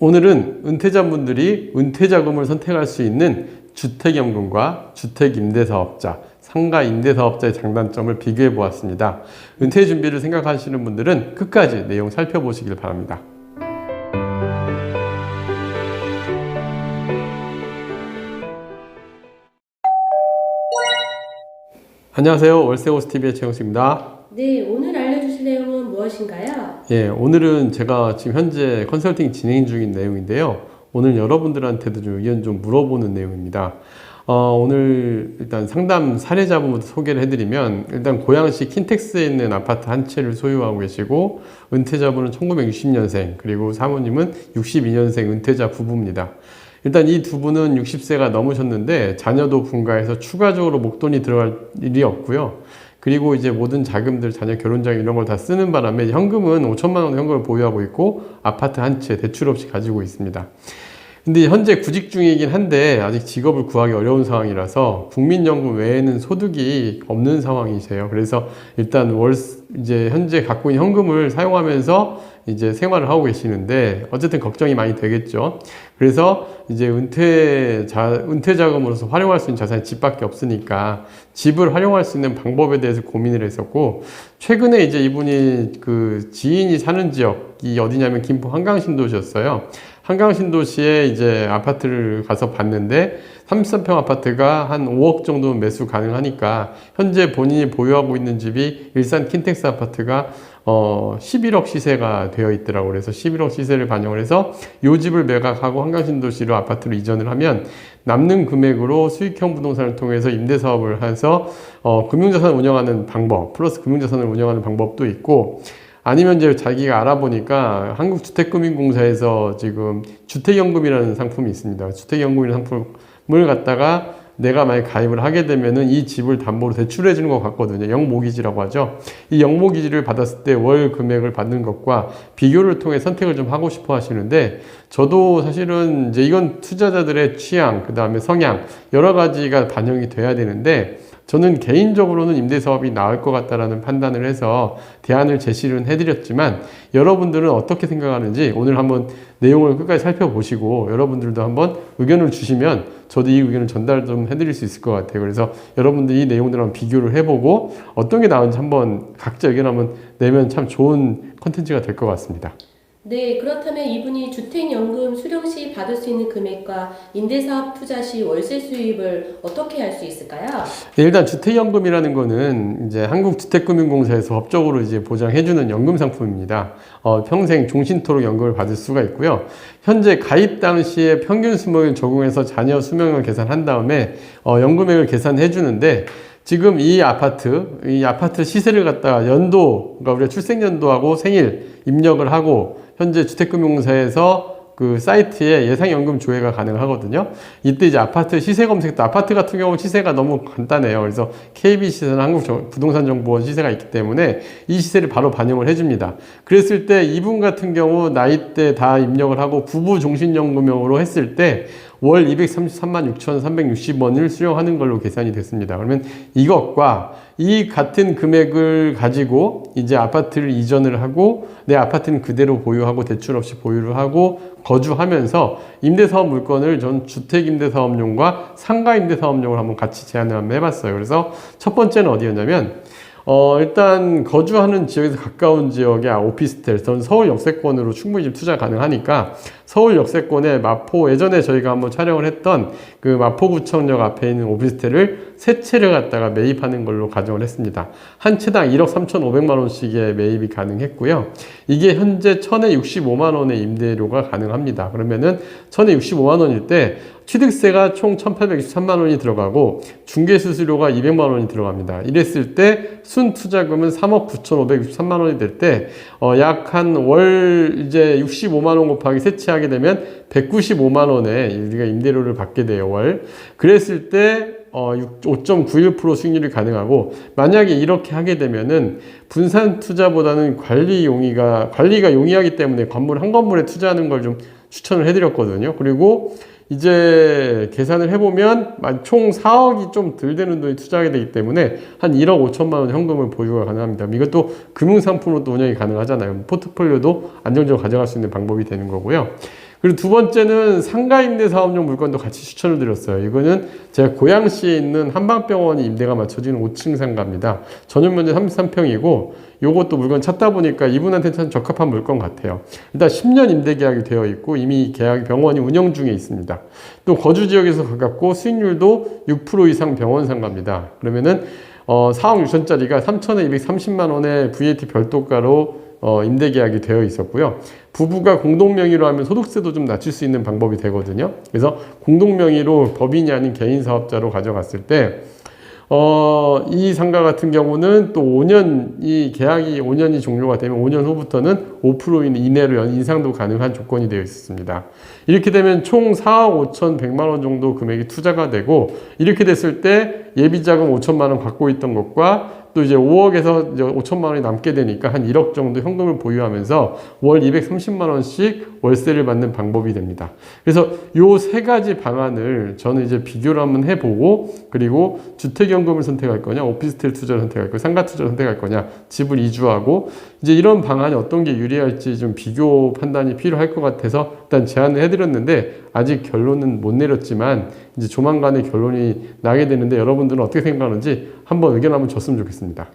오늘은 은퇴자분들이 은퇴자금을 선택할 수 있는 주택연금과 주택임대사업자, 상가임대사업자의 장단점을 비교해 보았습니다. 은퇴 준비를 생각하시는 분들은 끝까지 내용 살펴보시길 바랍니다. 안녕하세요. 월세호스TV의 최영수입니다. 네, 오늘 알려주실 내용은 무엇인가요? 오늘은 제가 지금 현재 컨설팅 진행 중인 내용인데요. 오늘 여러분들한테도 좀 의견 좀 물어보는 내용입니다. 오늘 일단 상담 사례자분부터 소개를 해드리면, 일단 고양시 킨텍스에 있는 아파트 한 채를 소유하고 계시고, 은퇴자분은 1960년생, 그리고 사모님은 62년생 은퇴자 부부입니다. 일단 이 두 분은 60세가 넘으셨는데 자녀도 분가해서 추가적으로 목돈이 들어갈 일이 없고요. 그리고 이제 모든 자금들, 자녀 결혼자금 이런 걸 다 쓰는 바람에 현금은 5천만 원 현금을 보유하고 있고 아파트 한 채 대출 없이 가지고 있습니다. 근데 현재 구직 중이긴 한데 아직 직업을 구하기 어려운 상황이라서 국민연금 외에는 소득이 없는 상황이세요. 그래서 일단 이제 현재 갖고 있는 현금을 사용하면서 이제 생활을 하고 계시는데 어쨌든 걱정이 많이 되겠죠. 그래서 이제 은퇴자금으로서 활용할 수 있는 자산이 집밖에 없으니까 집을 활용할 수 있는 방법에 대해서 고민을 했었고, 최근에 이제 이분이 그 지인이 사는 지역이 어디냐면 김포 한강신도시였어요. 한강신도시에 이제 아파트를 가서 봤는데 33평 아파트가 한 5억 정도는 매수 가능하니까 현재 본인이 보유하고 있는 집이 일산 킨텍스 아파트가 11억 시세가 되어 있더라고요. 그래서 11억 시세를 반영을 해서 이 집을 매각하고 한강신도시로 아파트로 이전을 하면 남는 금액으로 수익형 부동산을 통해서 임대사업을 해서 금융자산을 운영하는 방법 플러스 금융자산을 운영하는 방법도 있고, 아니면 이제 자기가 알아보니까 한국주택금융공사에서 지금 주택연금이라는 상품이 있습니다. 주택연금이라는 상품을 갖다가 내가 만약 가입을 하게 되면은 이 집을 담보로 대출해 주는 것 같거든요. 영모기지라고 하죠. 이 영모기지를 받았을 때 월 금액을 받는 것과 비교를 통해 선택을 좀 하고 싶어 하시는데, 저도 사실은 이제 이건 투자자들의 취향, 그 다음에 성향, 여러 가지가 반영이 돼야 되는데, 저는 개인적으로는 임대사업이 나을 것 같다라는 판단을 해서 대안을 제시를 해드렸지만, 여러분들은 어떻게 생각하는지 오늘 한번 내용을 끝까지 살펴보시고 여러분들도 한번 의견을 주시면 저도 이 의견을 전달 좀 해드릴 수 있을 것 같아요. 그래서 여러분들이 이 내용들을 한번 비교를 해보고 어떤 게 나은지 한번 각자 의견 한번 내면 참 좋은 컨텐츠가 될 것 같습니다. 네, 그렇다면 이분이 주택연금 수령 시 받을 수 있는 금액과 임대사업 투자 시 월세 수입을 어떻게 할 수 있을까요? 일단 주택연금이라는 거는 이제 한국주택금융공사에서 법적으로 이제 보장해주는 연금 상품입니다. 평생 종신토록 연금을 받을 수가 있고요. 현재 가입 당시에 평균 수명을 적용해서 자녀 수명을 계산한 다음에 연금액을 계산해 주는데, 지금 이 아파트 시세를 갖다가 그러니까 우리가 출생연도하고 생일 입력을 하고 현재 주택금융공사에서 그 사이트에 예상연금 조회가 가능하거든요. 이때 이제 아파트 시세 검색도, 아파트 같은 경우 시세가 너무 간단해요. 그래서 KB시세나 한국부동산정보원 시세가 있기 때문에 이 시세를 바로 반영을 해줍니다. 그랬을 때 이분 같은 경우 나이대 다 입력을 하고 부부 종신연금형으로 했을 때 월 233만 6,360원을 수령하는 걸로 계산이 됐습니다. 그러면 이것과 이 같은 금액을 가지고 이제 아파트를 이전을 하고 내 아파트는 그대로 보유하고 대출 없이 보유를 하고 거주하면서 임대사업 물건을 전 주택임대사업용과 상가임대사업용을 한번 같이 제안을 한번 해봤어요. 그래서 첫 번째는 어디였냐면, 일단 거주하는 지역에서 가까운 지역의 오피스텔, 저는 서울 역세권으로 충분히 좀 투자 가능하니까 서울 역세권의 마포, 예전에 저희가 한번 촬영을 했던 그 마포구청역 앞에 있는 오피스텔을 세 채를 갖다가 매입하는 걸로 가정을 했습니다. 한 채당 1억 3,500만 원씩의 매입이 가능했고요. 이게 현재 1,000에 65만 원의 임대료가 가능합니다. 그러면은 1,000에 65만 원일 때 취득세가 총 1,863만 원이 들어가고 중개수수료가 200만 원이 들어갑니다. 이랬을 때 순투자금은 3억 9,563만 원이 될 때 약 한 월 이제 65만 원 곱하기 세치하게 되면 195만 원에 우리가 임대료를 받게 돼요, 월. 그랬을 때 5.91% 수익률이 가능하고, 만약에 이렇게 하게 되면은 분산 투자보다는 관리가 용이하기 때문에 건물 한 건물에 투자하는 걸 좀 추천을 해드렸거든요. 그리고 이제 계산을 해보면 총 4억이 좀 덜 되는 돈이 투자하게 되기 때문에 한 1억 5천만 원 현금을 보유가 가능합니다. 이것도 금융상품으로 또 운영이 가능하잖아요. 포트폴리오도 안정적으로 가져갈 수 있는 방법이 되는 거고요. 그리고 두 번째는 상가 임대 사업용 물건도 같이 추천을 드렸어요. 이거는 제가 고양시에 있는 한방병원이 임대가 맞춰지는 5층 상가입니다. 전용 면적 33평이고 요것도 물건 찾다 보니까 이분한테 참 적합한 물건 같아요. 일단 10년 임대 계약이 되어 있고 이미 계약 병원이 운영 중에 있습니다. 또 거주 지역에서 가깝고 수익률도 6% 이상 병원 상가입니다. 그러면은 4억 6천짜리가 3천에 230만 원의 VAT 별도가로 임대 계약이 되어 있었고요. 부부가 공동명의로 하면 소득세도 좀 낮출 수 있는 방법이 되거든요. 그래서 공동명의로 법인이 아닌 개인 사업자로 가져갔을 때 이 상가 같은 경우는 또 5년, 이 계약이 5년이 종료가 되면 5년 후부터는 5% 이내로 인상도 가능한 조건이 되어 있습니다. 이렇게 되면 총 4억 5,100만 원 정도 금액이 투자가 되고, 이렇게 됐을 때 예비자금 5천만 원 갖고 있던 것과 또 이제 5억에서 이제 5천만 원이 남게 되니까 한 1억 정도 현금을 보유하면서 월 230만 원씩 월세를 받는 방법이 됩니다. 그래서 요 세 가지 방안을 저는 이제 비교를 한번 해보고, 그리고 주택연금을 선택할 거냐, 오피스텔 투자를 선택할 거냐, 상가 투자를 선택할 거냐, 집을 이주하고, 이제 이런 방안이 어떤 게 유리할지 좀 비교 판단이 필요할 것 같아서 일단 제안을 해드렸는데, 아직 결론은 못 내렸지만 이제 조만간에 결론이 나게 되는데, 여러분들은 어떻게 생각하는지 한번 의견 한번 줬으면 좋겠습니다.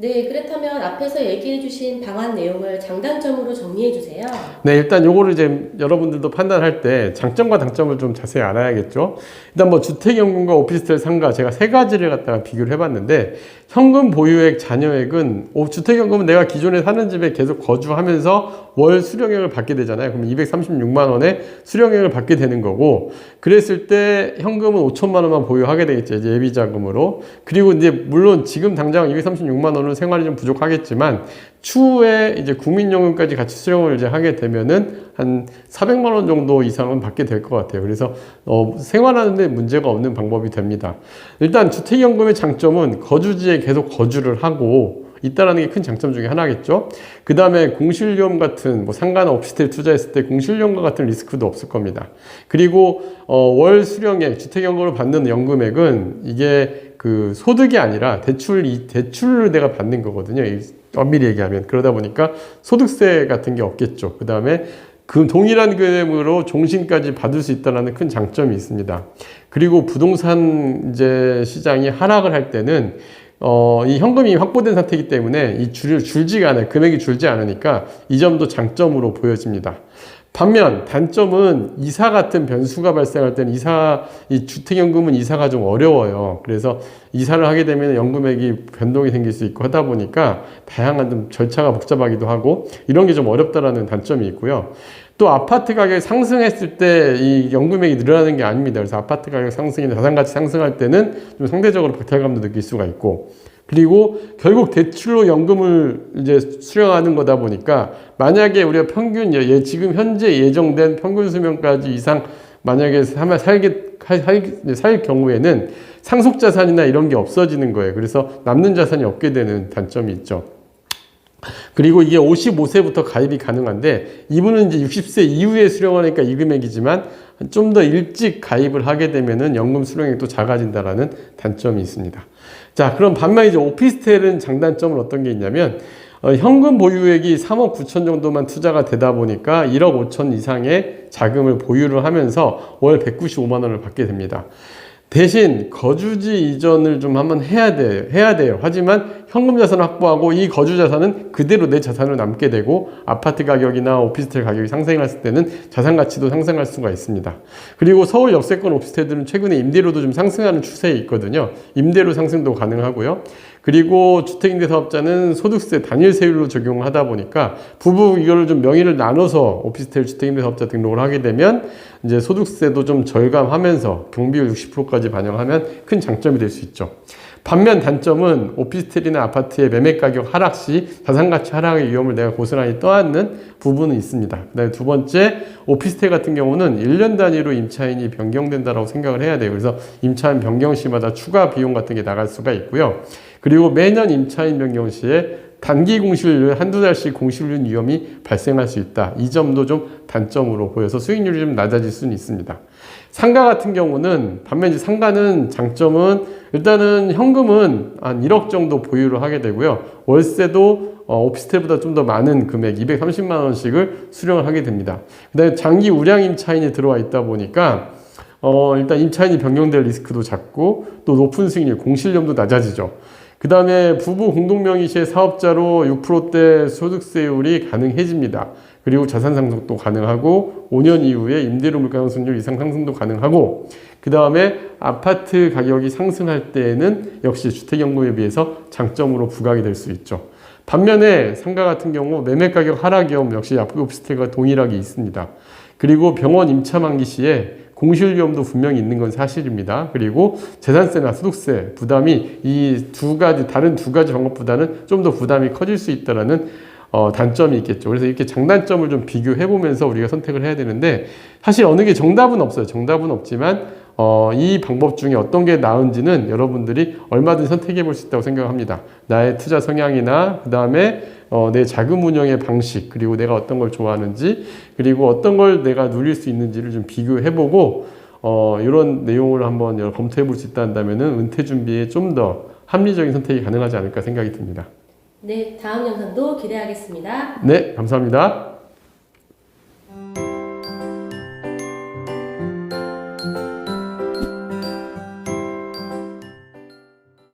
네, 그렇다면 앞에서 얘기해 주신 방안 내용을 장단점으로 정리해 주세요. 네, 일단 요거를 이제 여러분들도 판단할 때 장점과 단점을 좀 자세히 알아야겠죠. 일단 뭐 주택연금과 오피스텔 상가 제가 세 가지를 갖다가 비교를 해봤는데, 현금 보유액, 잔여액은 주택연금은 내가 기존에 사는 집에 계속 거주하면서 월 수령액을 받게 되잖아요. 그럼 236만 원의 수령액을 받게 되는 거고, 그랬을 때 현금은 5천만 원만 보유하게 되겠죠. 이제 예비자금으로. 그리고 이제 물론 지금 당장 236만 원은 생활이 좀 부족하겠지만 추후에 이제 국민연금까지 같이 수령을 이제 하게 되면은 한 400만 원 정도 이상은 받게 될 것 같아요. 그래서 생활하는데 문제가 없는 방법이 됩니다. 일단 주택연금의 장점은 거주지에 계속 거주를 하고 있다라는 게 큰 장점 중에 하나겠죠. 그 다음에 공실위험 같은 뭐 상가나 오피스텔 투자했을 때 공실위험과 같은 리스크도 없을 겁니다. 그리고 월 수령액, 주택연금을 받는 연금액은 이게 그 소득이 아니라 대출을 내가 받는 거거든요. 엄밀히 얘기하면. 그러다 보니까 소득세 같은 게 없겠죠. 그 다음에 그 동일한 금액으로 종신까지 받을 수 있다는 큰 장점이 있습니다. 그리고 부동산 이제 시장이 하락을 할 때는 이 현금이 확보된 상태이기 때문에 이 줄지가 않아요. 금액이 줄지 않으니까 이 점도 장점으로 보여집니다. 반면 단점은 이사 같은 변수가 발생할 때는 이 주택연금은 이사가 좀 어려워요. 그래서 이사를 하게 되면 연금액이 변동이 생길 수 있고 하다 보니까 다양한 좀 절차가 복잡하기도 하고 이런 게 좀 어렵다라는 단점이 있고요. 또 아파트 가격이 상승했을 때 이 연금액이 늘어나는 게 아닙니다. 그래서 아파트 가격 상승이나 자산가치 상승할 때는 좀 상대적으로 박탈감도 느낄 수가 있고, 그리고 결국 대출로 연금을 이제 수령하는 거다 보니까 만약에 우리가 평균 지금 현재 예정된 평균 수명까지 이상 만약에 살 경우에는 상속 자산이나 이런 게 없어지는 거예요. 그래서 남는 자산이 없게 되는 단점이 있죠. 그리고 이게 55세부터 가입이 가능한데, 이분은 이제 60세 이후에 수령하니까 이 금액이지만 좀 더 일찍 가입을 하게 되면은 연금 수령액도 작아진다라는 단점이 있습니다. 자, 그럼 반면 이제 오피스텔은 장단점은 어떤 게 있냐면, 현금 보유액이 3억 9천 정도만 투자가 되다 보니까 1억 5천 이상의 자금을 보유를 하면서 월 195만 원을 받게 됩니다. 대신 거주지 이전을 좀 한번 해야 돼요. 하지만 현금 자산을 확보하고 이 거주 자산은 그대로 내 자산으로 남게 되고, 아파트 가격이나 오피스텔 가격이 상승했을 때는 자산 가치도 상승할 수가 있습니다. 그리고 서울 역세권 오피스텔들은 최근에 임대료도 좀 상승하는 추세에 있거든요. 임대료 상승도 가능하고요. 그리고 주택임대사업자는 소득세 단일세율로 적용을 하다 보니까 부부 이거를 좀 명의를 나눠서 오피스텔 주택임대사업자 등록을 하게 되면 이제 소득세도 좀 절감하면서 경비율 60%까지 반영하면 큰 장점이 될 수 있죠. 반면 단점은 오피스텔이나 아파트의 매매가격 하락 시 자산가치 하락의 위험을 내가 고스란히 떠안는 부분은 있습니다. 그다음에 두 번째, 오피스텔 같은 경우는 1년 단위로 임차인이 변경된다고 생각을 해야 돼요. 그래서 임차인 변경 시마다 추가 비용 같은 게 나갈 수가 있고요. 그리고 매년 임차인 변경 시에 단기 공실률 한두 달씩 공실률 위험이 발생할 수 있다. 이 점도 좀 단점으로 보여서 수익률이 좀 낮아질 수는 있습니다. 상가 같은 경우는 반면 이제 상가는 장점은 일단은 현금은 한 1억 정도 보유를 하게 되고요. 월세도 오피스텔보다 좀 더 많은 금액 230만 원씩을 수령을 하게 됩니다. 그다음에 장기 우량 임차인이 들어와 있다 보니까 일단 임차인이 변경될 리스크도 작고 또 높은 수익률, 공실률도 낮아지죠. 그 다음에 부부 공동명의시의 사업자로 6%대 소득세율이 가능해집니다. 그리고 자산 상속도 가능하고 5년 이후에 임대료 물가 상승률 이상 상승도 가능하고 그 다음에 아파트 가격이 상승할 때에는 역시 주택연금에 비해서 장점으로 부각이 될 수 있죠. 반면에 상가 같은 경우 매매 가격 하락 위험 역시 오피스텔과 동일하게 있습니다. 그리고 병원 임차 만기 시에 공실 위험도 분명히 있는 건 사실입니다. 그리고 재산세나 소득세 부담이 이 다른 두 가지 방법보다는 좀 더 부담이 커질 수 있다라는 단점이 있겠죠. 그래서 이렇게 장단점을 좀 비교해 보면서 우리가 선택을 해야 되는데 사실 어느 게 정답은 없어요. 정답은 없지만 이 방법 중에 어떤 게 나은지는 여러분들이 얼마든지 선택해 볼 수 있다고 생각합니다. 나의 투자 성향이나 그 다음에 내 자금 운영의 방식, 그리고 내가 어떤 걸 좋아하는지, 그리고 어떤 걸 내가 누릴 수 있는지를 좀 비교해 보고 이런 내용을 한번 검토해 볼 수 있다 한다면은 은퇴 준비에 좀 더 합리적인 선택이 가능하지 않을까 생각이 듭니다. 네, 다음 영상도 기대하겠습니다. 네, 감사합니다.